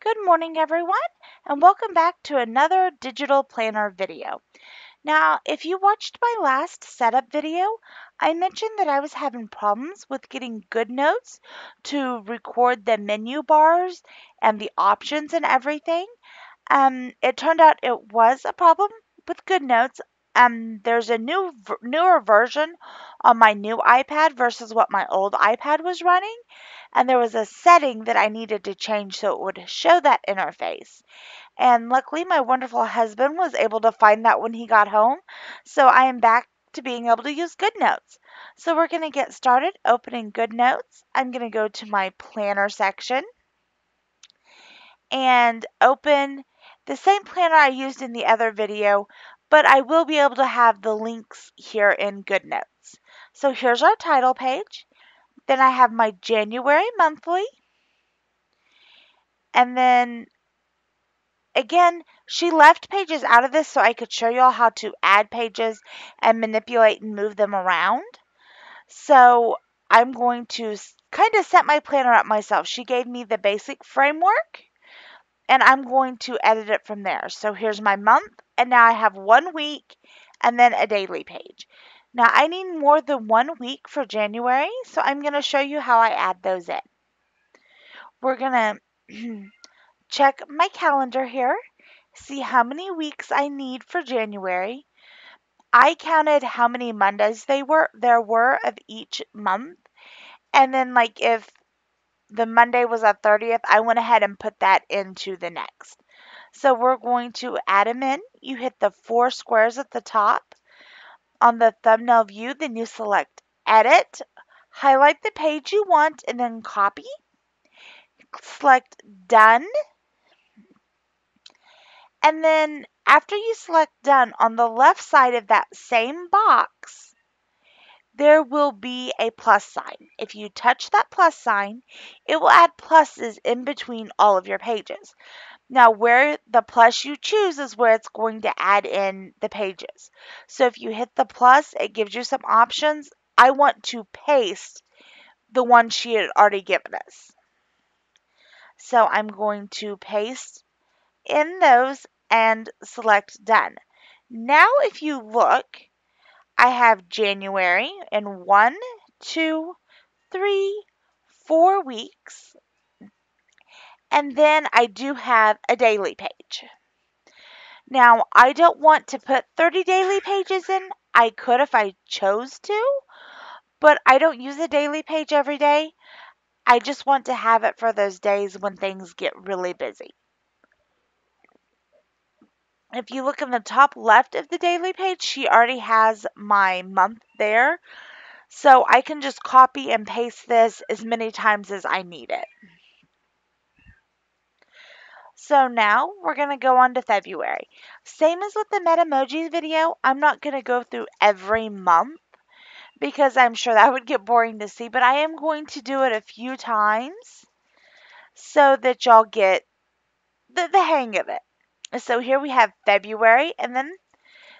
Good morning, everyone, and welcome back to another digital planner video. Now, if you watched my last setup video, I mentioned that I was having problems with getting Goodnotes to record the menu bars and the options and everything. It turned out it was a problem with Goodnotes. There's a newer version on my new iPad versus what my old iPad was running, and there was a setting that I needed to change so it would show that interface. And luckily, my wonderful husband was able to find that when he got home. So I am back to being able to use GoodNotes. So we're going to get started opening GoodNotes. I'm going to go to my planner section and open the same planner I used in the other video, but I will be able to have the links here in GoodNotes. So here's our title page. Then I have my January monthly. And then again, she left pages out of this so I could show y'all how to add pages and manipulate and move them around. So I'm going to kind of set my planner up myself. She gave me the basic framework and I'm going to edit it from there. So here's my month, and now I have 1 week and then a daily page. Now I need more than 1 week for January, so I'm going to show you how I add those in. We're going to check my calendar here, see how many weeks I need for January. I counted how many Mondays there were of each month. And then like if the Monday was a 30th, I went ahead and put that into the next. So we're going to add them in. You hit the 4 squares at the top on the thumbnail view, then you select edit, highlight the page you want, and then copy. Select done. And then after you select done, on the left side of that same box, there will be a plus sign. If you touch that plus sign, it will add pluses in between all of your pages. Now, where the plus you choose is where it's going to add in the pages. So if you hit the plus, it gives you some options. I want to paste the one she had already given us. So I'm going to paste in those and select done. Now, if you look, I have January in 1, 2, 3, 4 weeks, and then I do have a daily page. Now, I don't want to put 30 daily pages in. I could if I chose to, but I don't use a daily page every day. I just want to have it for those days when things get really busy. If you look in the top left of the daily page, she already has my month there. So I can just copy and paste this as many times as I need it. So now we're going to go on to February. Same as with the Metamojis video, I'm not going to go through every month because I'm sure that would get boring to see, but I am going to do it a few times so that y'all get the hang of it. So here we have February and then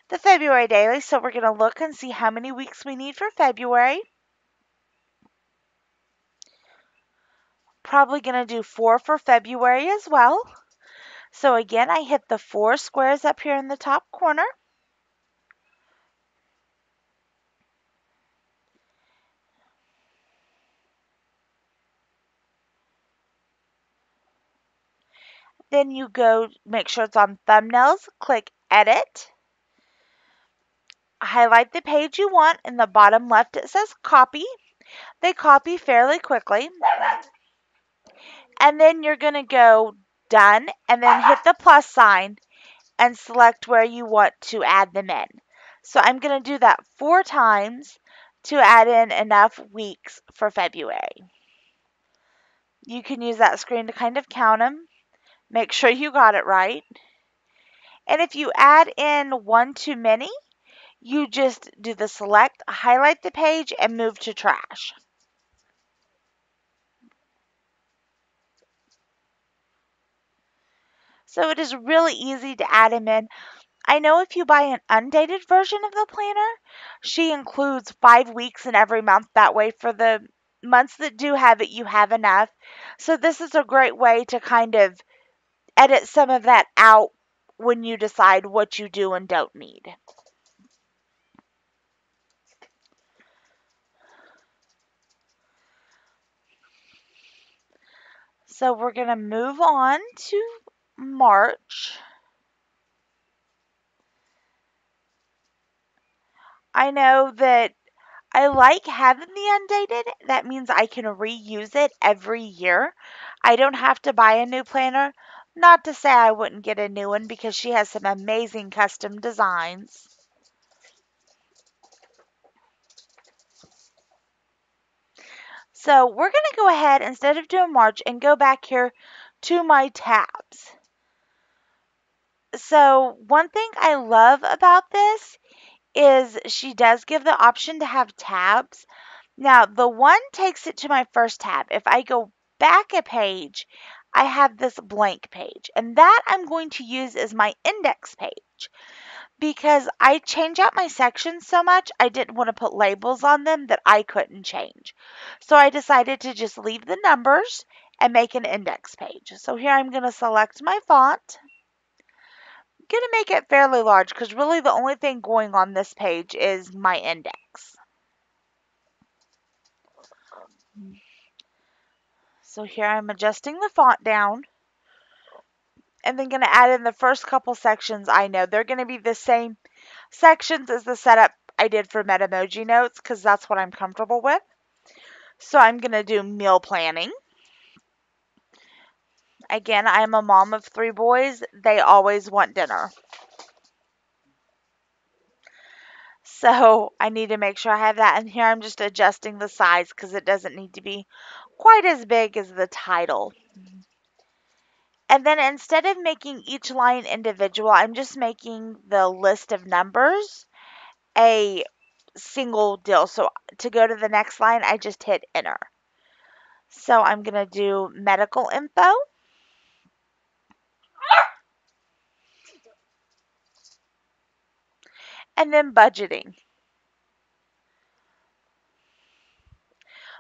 the February daily. So we're going to look and see how many weeks we need for February. Probably going to do 4 for February as well. So again, I hit the 4 squares up here in the top corner. Then you go, make sure it's on thumbnails, click edit, highlight the page you want. In the bottom left, it says copy. They copy fairly quickly. And then you're going to go done and then hit the plus sign and select where you want to add them in. So I'm going to do that 4 times to add in enough weeks for February. You can use that screen to kind of count them. Make sure you got it right. And if you add in one too many, you just do the select, highlight the page, and move to trash. So it is really easy to add them in. I know if you buy an undated version of the planner, she includes 5 weeks in every month. That way, for the months that do have it, you have enough. So this is a great way to kind of edit some of that out when you decide what you do and don't need. So we're going to move on to March. I know that I like having the undated. That means I can reuse it every year. I don't have to buy a new planner. Not to say I wouldn't get a new one because she has some amazing custom designs. So we're going to go ahead, instead of doing March, and go back here to my tabs. So one thing I love about this is she does give the option to have tabs. Now, the one takes it to my first tab. If I go back a page, I have this blank page, and that I'm going to use as my index page because I change out my sections so much, I didn't want to put labels on them that I couldn't change. So I decided to just leave the numbers and make an index page. So here I'm going to select my font. I'm going to make it fairly large because really the only thing going on this page is my index. So here I'm adjusting the font down and then going to add in the first couple sections. I know they're going to be the same sections as the setup I did for Metamoji Notes because that's what I'm comfortable with. So I'm going to do meal planning. Again, I am a mom of 3 boys. They always want dinner. So I need to make sure I have that. And here I'm just adjusting the size because it doesn't need to be quite as big as the title. And then instead of making each line individual, I'm just making the list of numbers a single deal. So to go to the next line, I just hit enter. So I'm going to do medical info. And then budgeting.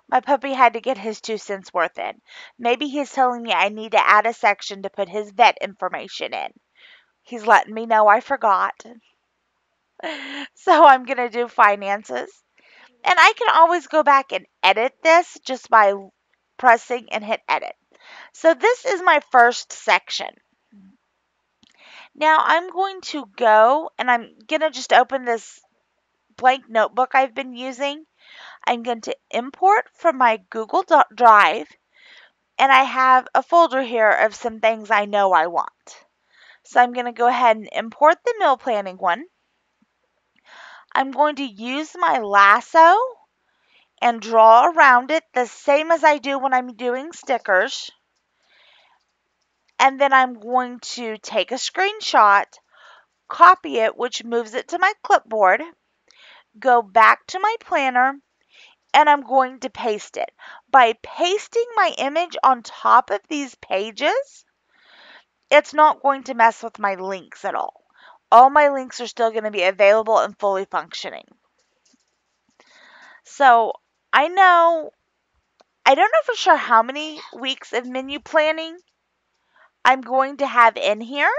My puppy had to get his 2 cents worth in. Maybe he's telling me I need to add a section to put his vet information in. He's letting me know I forgot. So I'm going to do finances. And I can always go back and edit this just by pressing and hit edit. So this is my first section. Now I'm going to go and I'm going to just open this blank notebook I've been using. I'm going to import from my Google Drive, and I have a folder here of some things I know I want. So I'm going to go ahead and import the meal planning one. I'm going to use my lasso and draw around it the same as I do when I'm doing stickers. And then I'm going to take a screenshot, copy it, which moves it to my clipboard, go back to my planner, and I'm going to paste it. By pasting my image on top of these pages, it's not going to mess with my links at all. All my links are still going to be available and fully functioning. So I don't know for sure how many weeks of menu planning I'm going to have in here.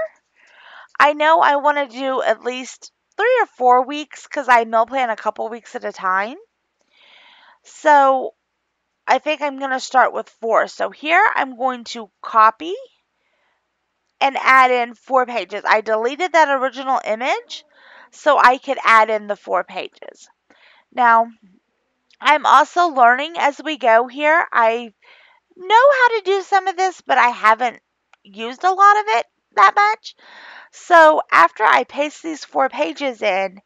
I know I want to do at least 3 or 4 weeks because I meal plan a couple weeks at a time. So I think I'm going to start with 4. So here I'm going to copy and add in 4 pages. I deleted that original image so I could add in the 4 pages. Now, I'm also learning as we go here. I know how to do some of this, but I haven't used a lot of it that much. So after I paste these 4 pages in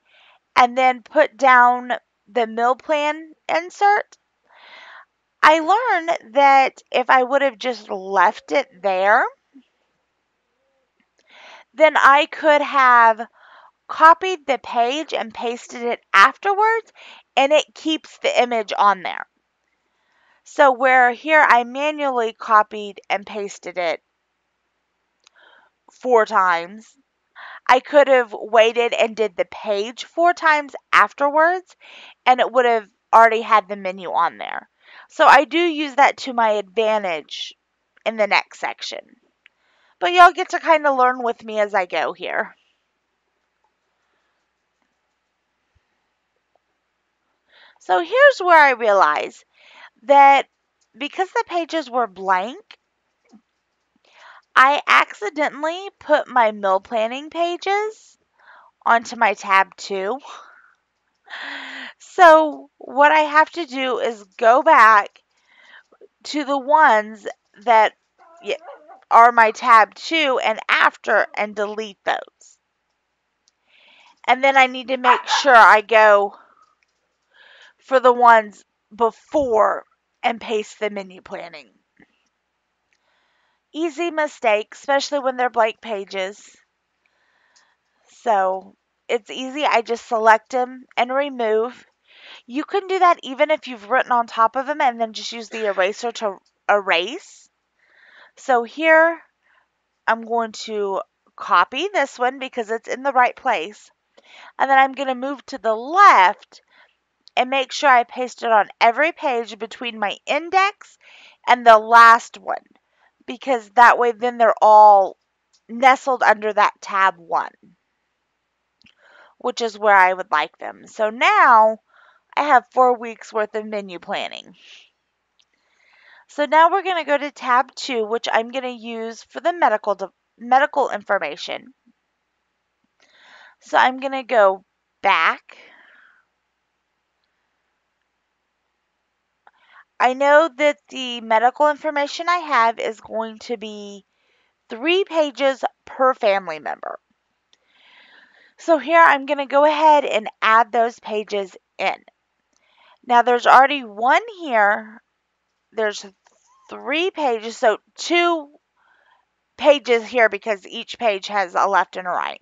and then put down the meal plan insert, I learned that if I would have just left it there, then I could have copied the page and pasted it afterwards, and it keeps the image on there. So where here I manually copied and pasted it 4 times, I could have waited and did the page 4 times afterwards, and it would have already had the menu on there. So I do use that to my advantage in the next section. But y'all get to kind of learn with me as I go here. So here's where I realize that because the pages were blank, I accidentally put my meal planning pages onto my tab 2. So what I have to do is go back to the ones that are my tab 2 and after and delete those. And then I need to make sure I go for the ones before and paste the menu planning. Easy mistake, especially when they're blank pages. So it's easy. I just select them and remove. You can do that even if you've written on top of them and then just use the eraser to erase. So here I'm going to copy this one because it's in the right place. And then I'm going to move to the left and make sure I paste it on every page between my index and the last one, because that way then they're all nestled under that tab 1, which is where I would like them. So now I have 4 weeks worth of menu planning. So now we're going to go to tab 2, which I'm going to use for the medical information. So I'm going to go back. I know that the medical information I have is going to be 3 pages per family member. So here I'm going to go ahead and add those pages in. Now there's already one here. There's 3 pages, so 2 pages here because each page has a left and a right.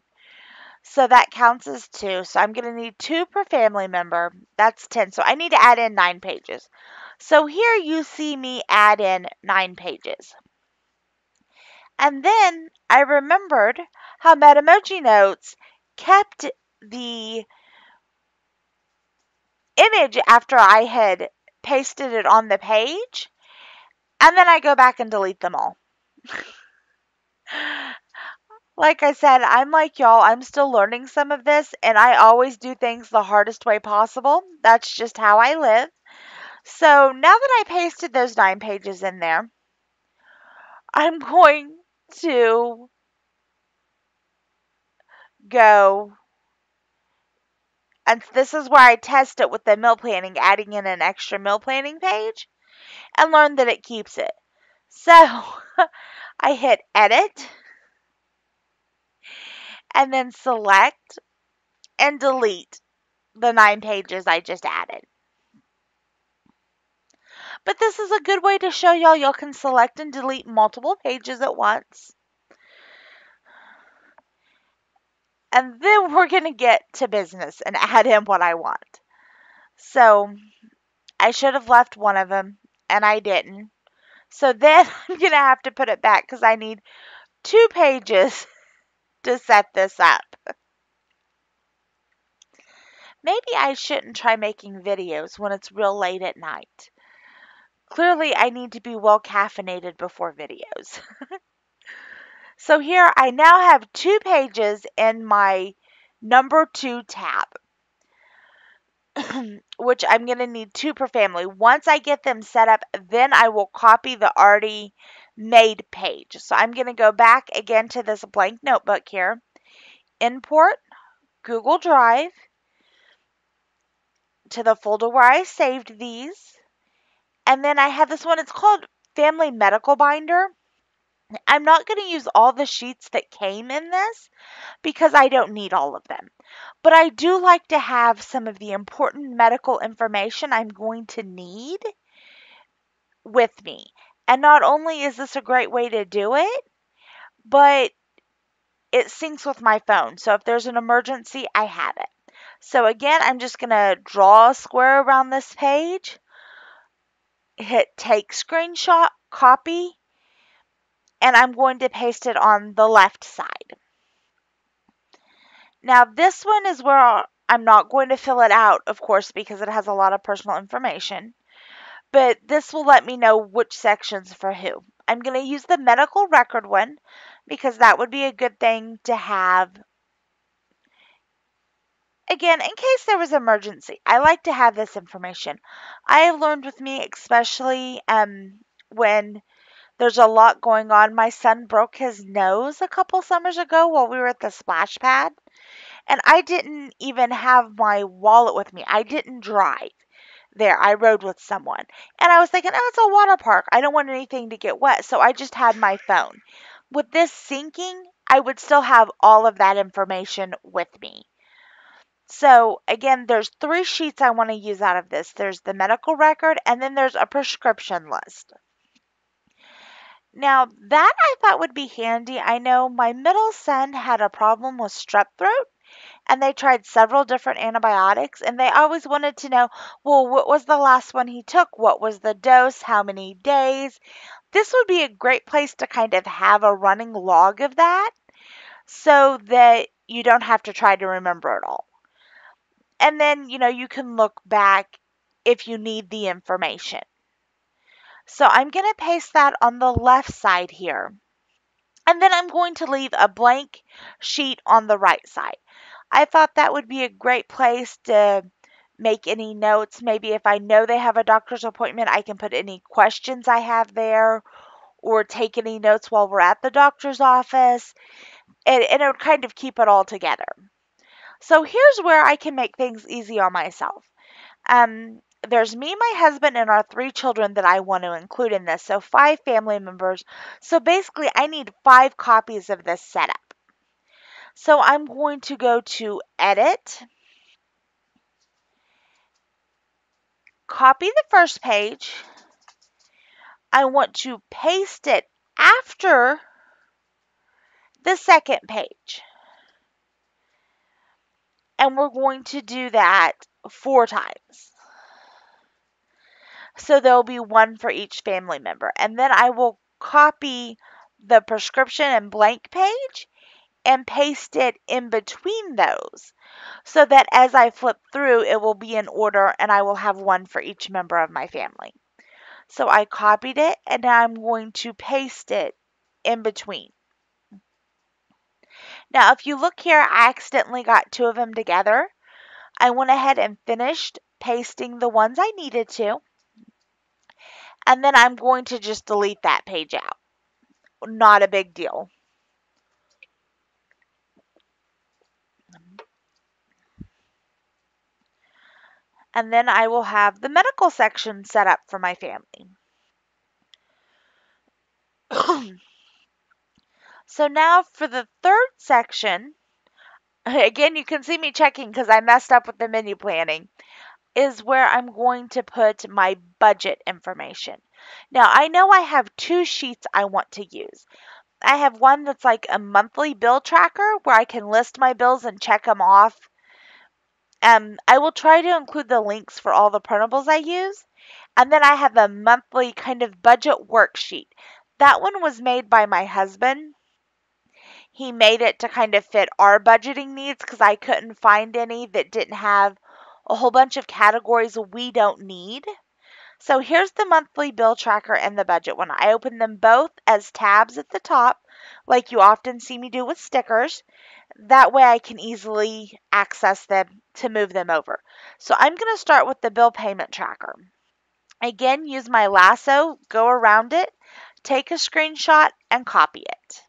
So that counts as 2. So I'm going to need 2 per family member. That's 10. So I need to add in 9 pages. So here you see me add in 9 pages. And then I remembered how Metamoji Notes kept the image after I had pasted it on the page. And then I go back and delete them all. Like I said, I'm like y'all, I'm still learning some of this, and I always do things the hardest way possible. That's just how I live. So now that I pasted those 9 pages in there, I'm going to go, and this is where I test it with the meal planning, adding in an extra meal planning page, and learn that it keeps it. So I hit edit, and then select and delete the 9 pages I just added. But this is a good way to show y'all can select and delete multiple pages at once. And then we're going to get to business and add in what I want. So I should have left one of them, and I didn't. So then I'm going to have to put it back because I need 2 pages to set this up. Maybe I shouldn't try making videos when it's real late at night. Clearly, I need to be well caffeinated before videos. So here I now have 2 pages in my number 2 tab, which I'm going to need 2 per family. Once I get them set up, then I will copy the already made page. So I'm going to go back again to this blank notebook here, import Google Drive to the folder where I saved these. And then I have this one, it's called Family Medical Binder. I'm not going to use all the sheets that came in this because I don't need all of them. But I do like to have some of the important medical information I'm going to need with me. And not only is this a great way to do it, but it syncs with my phone. So if there's an emergency, I have it. So again, I'm just going to draw a square around this page, hit take screenshot, copy, and I'm going to paste it on the left side. Now this one is where I'm not going to fill it out, of course, because it has a lot of personal information. but this will let me know which section's for who. I'm going to use the medical record one because that would be a good thing to have. Again, in case there was emergency, I like to have this information. I have learned with me, especially when there's a lot going on. My son broke his nose a couple summers ago while we were at the splash pad, and I didn't even have my wallet with me. I didn't drive there. I rode with someone. And I was thinking, oh, it's a water park. I don't want anything to get wet. So I just had my phone. With this syncing, I would still have all of that information with me. So again, there's three sheets I want to use out of this. There's the medical record, and then there's a prescription list. Now, that I thought would be handy. I know my middle son had a problem with strep throat, and they tried several different antibiotics, and they always wanted to know, well, what was the last one he took? What was the dose? How many days? This would be a great place to kind of have a running log of that so that you don't have to try to remember it all. And then, you can look back if you need the information. So I'm going to paste that on the left side here. And then I'm going to leave a blank sheet on the right side. I thought that would be a great place to make any notes. Maybe if I know they have a doctor's appointment, I can put any questions I have there or take any notes while we're at the doctor's office. And it would kind of keep it all together. So here's where I can make things easy on myself. There's me, my husband, and our three children that I want to include in this. So 5 family members. So basically, I need 5 copies of this setup. So I'm going to go to Edit, copy the first page. I want to paste it after the second page. And we're going to do that 4 times. So there'll be one for each family member. And then I will copy the prescription and blank page and paste it in between those so that as I flip through, it will be in order and I will have one for each member of my family. So I copied it and now I'm going to paste it in between. Now, if you look here, I accidentally got 2 of them together. I went ahead and finished pasting the ones I needed to. And then I'm going to just delete that page out. Not a big deal. And then I will have the medical section set up for my family. So now for the third section, again, you can see me checking because I messed up with the menu planning, is where I'm going to put my budget information. Now, I know I have 2 sheets I want to use. I have one that's like a monthly bill tracker where I can list my bills and check them off. I will try to include the links for all the printables I use. And then I have a monthly kind of budget worksheet. That one was made by my husband. He made it to kind of fit our budgeting needs because I couldn't find any that didn't have a whole bunch of categories we don't need. So here's the monthly bill tracker and the budget one. I open them both as tabs at the top, like you often see me do with stickers. That way I can easily access them to move them over. So I'm going to start with the bill payment tracker. Again, use my lasso, go around it, take a screenshot, and copy it.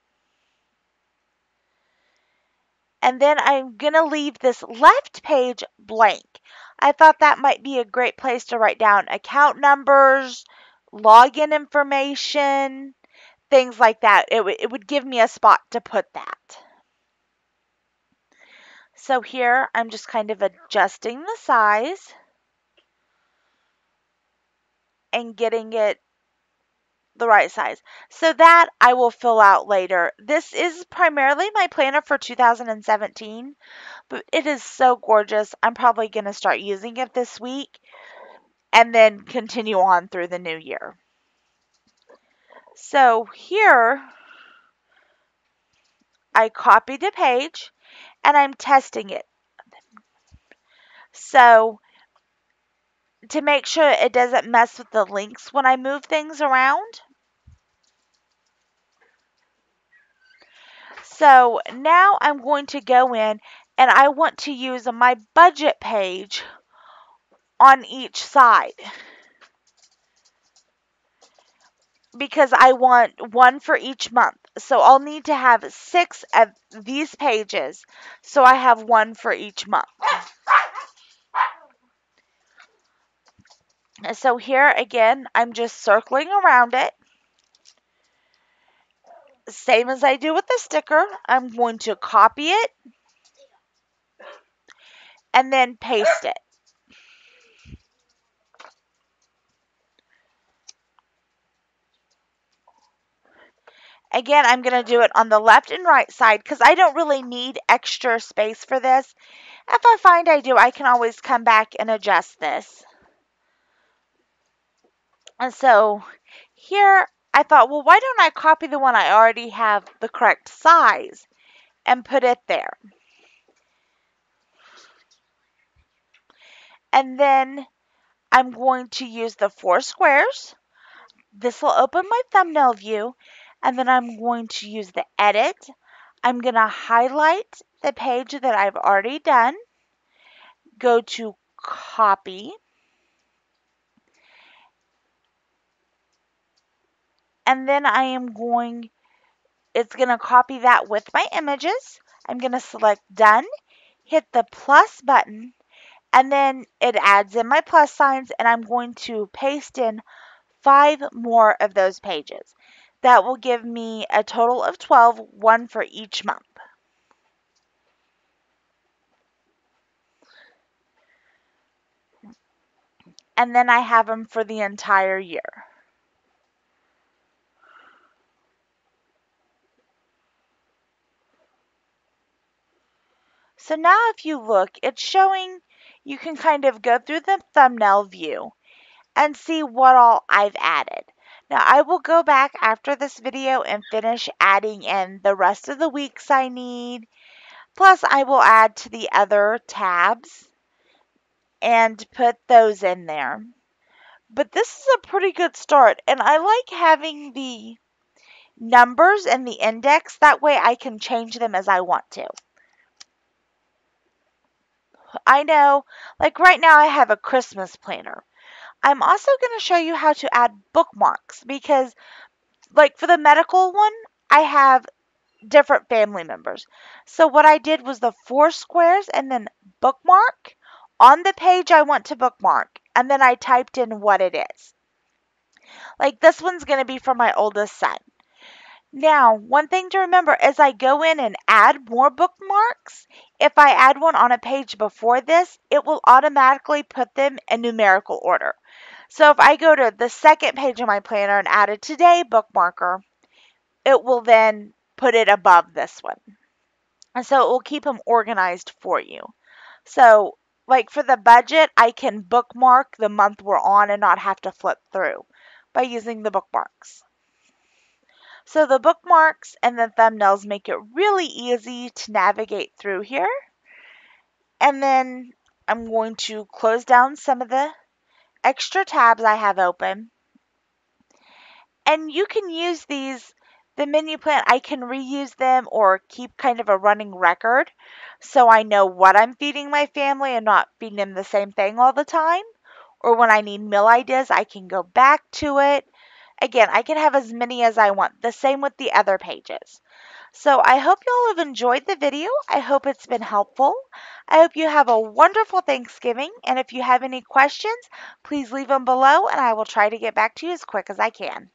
And then I'm going to leave this left page blank. I thought that might be a great place to write down account numbers, login information, things like that. It would give me a spot to put that. So here I'm just kind of adjusting the size and getting it the right size. So that I will fill out later. This is primarily my planner for 2017, but it is so gorgeous. I'm probably going to start using it this week and then continue on through the new year. So here I copied a page and I'm testing it. So to make sure it doesn't mess with the links when I move things around. So now I'm going to go in and I want to use my budget page on each side because I want one for each month. So I'll need to have 6 of these pages so I have one for each month. So here again, I'm just circling around it. Same as I do with the sticker, I'm going to copy it and then paste it. Again, I'm going to do it on the left and right side because I don't really need extra space for this. If I find I do, I can always come back and adjust this. And so here I thought, well, why don't I copy the one I already have the correct size and put it there? And then I'm going to use the 4 squares. This will open my thumbnail view. And then I'm going to use the edit. I'm going to highlight the page that I've already done. Go to copy. And then it's going to copy that with my images. I'm going to select done, hit the plus button, and then it adds in my plus signs, and I'm going to paste in 5 more of those pages. That will give me a total of 12, one for each month. And then I have them for the entire year. So now if you look, it's showing you can kind of go through the thumbnail view and see what all I've added. Now I will go back after this video and finish adding in the rest of the weeks I need. Plus I will add to the other tabs and put those in there. But this is a pretty good start, and I like having the numbers and the index. That way I can change them as I want to. I know, like right now I have a Christmas planner. I'm also going to show you how to add bookmarks because, like for the medical one, I have different family members. So what I did was the 4 squares and then bookmark on the page I want to bookmark, and then I typed in what it is. Like this one's going to be for my oldest son. Now, one thing to remember as I go in and add more bookmarks, if I add one on a page before this, it will automatically put them in numerical order. So if I go to the second page of my planner and add a today bookmarker, it will then put it above this one. And so it will keep them organized for you. So like for the budget, I can bookmark the month we're on and not have to flip through by using the bookmarks. So the bookmarks and the thumbnails make it really easy to navigate through here. And then I'm going to close down some of the extra tabs I have open. And you can use these, the menu plan, I can reuse them or keep kind of a running record so I know what I'm feeding my family and not feeding them the same thing all the time. Or when I need meal ideas, I can go back to it. Again, I can have as many as I want. The same with the other pages. So I hope you all have enjoyed the video. I hope it's been helpful. I hope you have a wonderful Thanksgiving. And if you have any questions, please leave them below and I will try to get back to you as quick as I can.